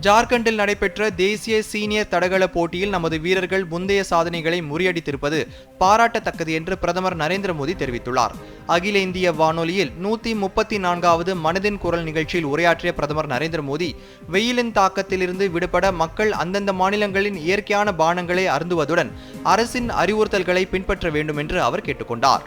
ஜார்க்கண்டில் நடைபெற்ற தேசிய சீனியர் தடகள போட்டியில் நமது வீரர்கள் முந்தைய சாதனைகளை முறியடித்திருப்பது பாராட்டத்தக்கது என்று பிரதமர் நரேந்திர மோடி தெரிவித்துள்ளார். அகில இந்திய வானொலியில் 134வது மனதின் குரல் நிகழ்ச்சியில் உரையாற்றிய பிரதமர் நரேந்திர மோடி, வெயிலின் தாக்கத்திலிருந்து விடுபட மக்கள் அந்தந்த மாநிலங்களின் இயற்கையான பானங்களை அருந்துவதுடன் அரசின் அறிவுறுத்தல்களை பின்பற்ற வேண்டும் என்று அவர் கேட்டுக்கொண்டார்.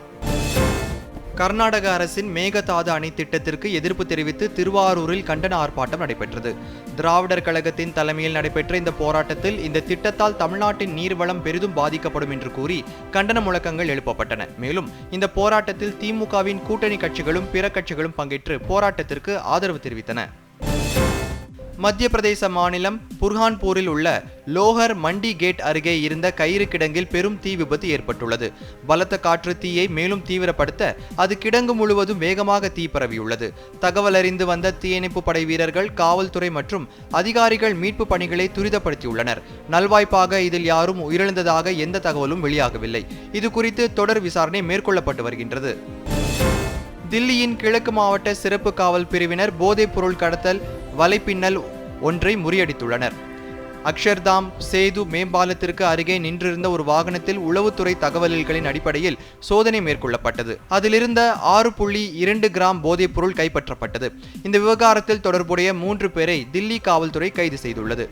கர்நாடக அரசின் மேகதாது அணை திட்டத்திற்கு எதிர்ப்பு தெரிவித்து திருவாரூரில் கண்டன ஆர்ப்பாட்டம் நடைபெற்றது. திராவிடர் கழகத்தின் தலைமையில் நடைபெற்ற இந்த போராட்டத்தில் இந்த திட்டத்தால் தமிழ்நாட்டின் நீர்வளம் பெரிதும் பாதிக்கப்படும் என்று கூறி கண்டன முழக்கங்கள் எழுப்பப்பட்டன. மேலும் இந்த போராட்டத்தில் திமுகவின் கூட்டணி கட்சிகளும் பிற கட்சிகளும் பங்கேற்று போராட்டத்திற்கு ஆதரவு தெரிவித்தன. மத்திய பிரதேச மாநிலம் புர்ஹான்பூரில் உள்ள லோஹர் மண்டி கேட் அருகே இருந்த கயிறு கிடங்கில் பெரும் தீ விபத்து ஏற்பட்டுள்ளது. பலத்த காற்று தீயை மேலும் தீவிரப்படுத்த அது கிடங்கு முழுவதும் வேகமாக தீ பரவியுள்ளது. தகவல் அறிந்து வந்த தீயணைப்பு படை வீரர்கள், காவல்துறை மற்றும் அதிகாரிகள் மீட்பு பணிகளை துரிதப்படுத்தியுள்ளனர். நல்வாய்ப்பாக இதில் யாரும் உயிரிழந்ததாக எந்த தகவலும் வெளியாகவில்லை. இது குறித்து தொடர் விசாரணை மேற்கொள்ளப்பட்டு வருகின்றது. தில்லியின் கிழக்கு மாவட்ட சிறப்பு காவல் பிரிவினர் போதைப் பொருள் கடத்தல் வலைப்பின்னல் ஒன்றை முறியடித்துள்ளனர். அக்ஷர்தாம் சேது மேம்பாலத்திற்கு அருகே நின்றிருந்த ஒரு வாகனத்தில் உளவுத்துறை தகவல்களின் அடிப்படையில் சோதனை மேற்கொள்ளப்பட்டது. அதிலிருந்த 6.2 கிராம் போதைப் பொருள் கைப்பற்றப்பட்டது. இந்த விவகாரத்தில் தொடர்புடைய 3 பேரை தில்லி காவல்துறை கைது செய்துள்ளது.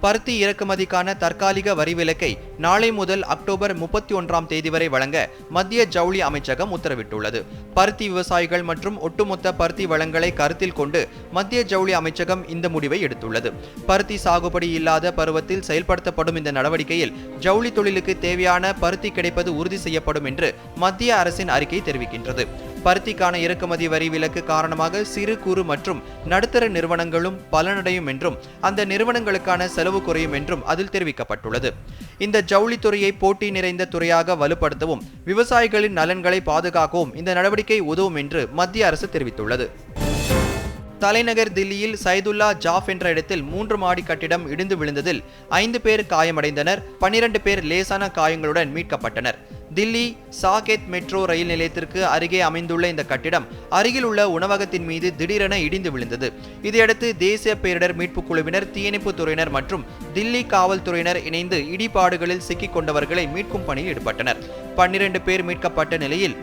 பருத்தி இறக்குமதிக்கான தற்காலிக வரி விலக்கை நாளை முதல் அக்டோபர் 31ஆம் தேதி வரை வழங்க மத்திய ஜவுளி அமைச்சகம் உத்தரவிட்டுள்ளது. பருத்தி விவசாயிகள் மற்றும் ஒட்டுமொத்த பருத்தி வளங்களை கருத்தில் கொண்டு மத்திய ஜவுளி அமைச்சகம் இந்த முடிவை எடுத்துள்ளது. பருத்தி சாகுபடி இல்லாத பருவத்தில் செயல்படுத்தப்படும் இந்த நடவடிக்கையில் ஜவுளி தொழிலுக்கு தேவையான பருத்தி கிடைப்பது உறுதி செய்யப்படும் என்று மத்திய அரசின் அறிக்கை தெரிவிக்கின்றது. பருத்திக்கான இறக்குமதி வரி விலக்கு காரணமாக சிறு குறு மற்றும் நடுத்தர நிறுவனங்களும் பலனடையும் என்றும் அந்த நிறுவனங்களுக்கான செலவு குறையும் என்றும் அதில் தெரிவிக்கப்பட்டுள்ளது. இந்த ஜவுளித்துறையை போட்டி நிறைந்த துறையாக வலுப்படுத்தவும் விவசாயிகளின் நலன்களை பாதுகாக்கவும் இந்த நடவடிக்கை உதவும் என்று மத்திய அரசு தெரிவித்துள்ளது. தலைநகர் தில்லியில் சைதுல்லா ஜாஃப் என்ற இடத்தில் 3 மாடி கட்டிடம் இடிந்து விழுந்ததில் 5 பேர் காயமடைந்தனர். 12 பேர் லேசான காயங்களுடன் மீட்கப்பட்டனர். தில்லி சாகேத் மெட்ரோ ரயில் நிலையத்திற்கு அருகே அமைந்துள்ள இந்த கட்டிடம் அருகில் உள்ள உணவகத்தின் மீது திடீரென இடிந்து விழுந்தது. இதையடுத்து தேசிய பேரிடர் மீட்புக் குழுவினர், தீயணைப்பு துறையினர் மற்றும் தில்லி காவல்துறையினர் இணைந்து இடிபாடுகளில் சிக்கிக் கொண்டவர்களை மீட்கும் பணியில் ஈடுபட்டனர். 12 பேர் மீட்கப்பட்ட நிலையில்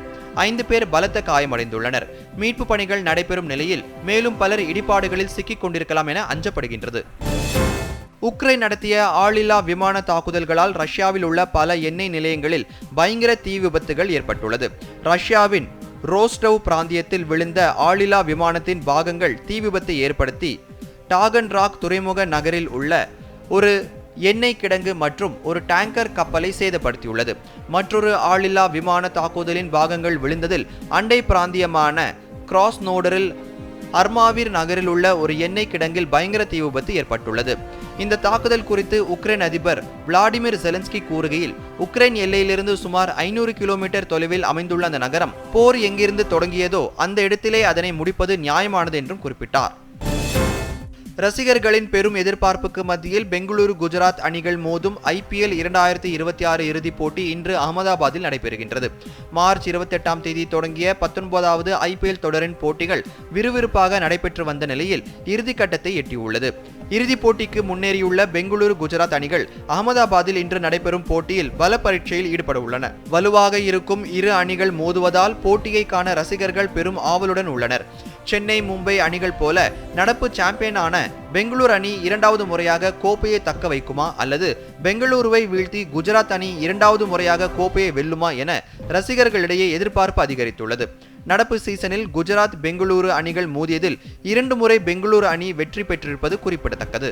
5 பேர் பலத்த காயமடைந்துள்ளனர். மீட்பு பணிகள் நடைபெறும் நிலையில் மேலும் பலர் இடிபாடுகளில் சிக்கிக் கொண்டிருக்கலாம் என அஞ்சப்படுகின்றது. உக்ரைன் நடத்திய ஆளில்லா விமான தாக்குதல்களால் ரஷ்யாவில் உள்ள பல எண்ணெய் நிலையங்களில் பயங்கர தீ விபத்துகள் ஏற்பட்டுள்ளது. ரஷ்யாவின் ரோஸ்டவ் பிராந்தியத்தில் விழுந்த ஆளில்லா விமானத்தின் பாகங்கள் தீ விபத்தை ஏற்படுத்தி டாகன்ராக் துறைமுக நகரில் உள்ள ஒரு எண்ணெய் கிடங்கு மற்றும் ஒரு டேங்கர் கப்பலை சேதப்படுத்தியுள்ளது. மற்றொரு ஆளில்லா விமான தாக்குதலின் பாகங்கள் விழுந்ததில் அண்டை பிராந்தியமான கிராஸ்னோடரில் அர்மாவிர் நகரில் உள்ள ஒரு எண்ணெய் கிடங்கில் பயங்கர தீ விபத்து ஏற்பட்டுள்ளது. இந்த தாக்குதல் குறித்து உக்ரைன் அதிபர் விளாடிமிர் ஜெலன்ஸ்கி கூறுகையில், உக்ரைன் எல்லையிலிருந்து சுமார் 500 கிலோமீட்டர் தொலைவில் அமைந்துள்ள அந்த நகரம் போர் எங்கிருந்து தொடங்கியதோ அந்த இடத்திலே அதனை முடிப்பது நியாயமானது என்றும் குறிப்பிட்டார். ரசிகர்களின் பெரும் எதிர்பார்ப்புக்கு மத்தியில் பெங்களூரு குஜராத் அணிகள் மோதும் IPL 2026 இறுதிப் போட்டி இன்று அகமதாபாத்தில் நடைபெறுகின்றது. மார்ச் 28ஆம் தேதி தொடங்கிய 19வது IPL தொடரின் போட்டிகள் விறுவிறுப்பாக நடைபெற்று வந்த நிலையில் இறுதிக்கட்டத்தை எட்டியுள்ளது. இறுதிப் போட்டிக்கு முன்னேறியுள்ள பெங்களூரு குஜராத் அணிகள் அகமதாபாத்தில் இன்று நடைபெறும் போட்டியில் பல பரீட்சையில் ஈடுபட உள்ளன. வலுவாக இருக்கும் இரு அணிகள் மோதுவதால் போட்டியை காண ரசிகர்கள் பெரும் ஆவலுடன் உள்ளனர். சென்னை, மும்பை அணிகள் போல நடப்பு சாம்பியனான பெங்களூரு அணி 2வது முறையாக கோப்பையை தக்க வைக்குமா அல்லது பெங்களூருவை வீழ்த்தி குஜராத் அணி 2வது முறையாக கோப்பையை வெல்லுமா என ரசிகர்களிடையே எதிர்பார்ப்பு அதிகரித்துள்ளது. நடப்பு சீசனில் குஜராத், பெங்களூரு அணிகள் மோதியதில் 2 முறை பெங்களூரு அணி வெற்றி பெற்றிருப்பது குறிப்பிடத்தக்கது.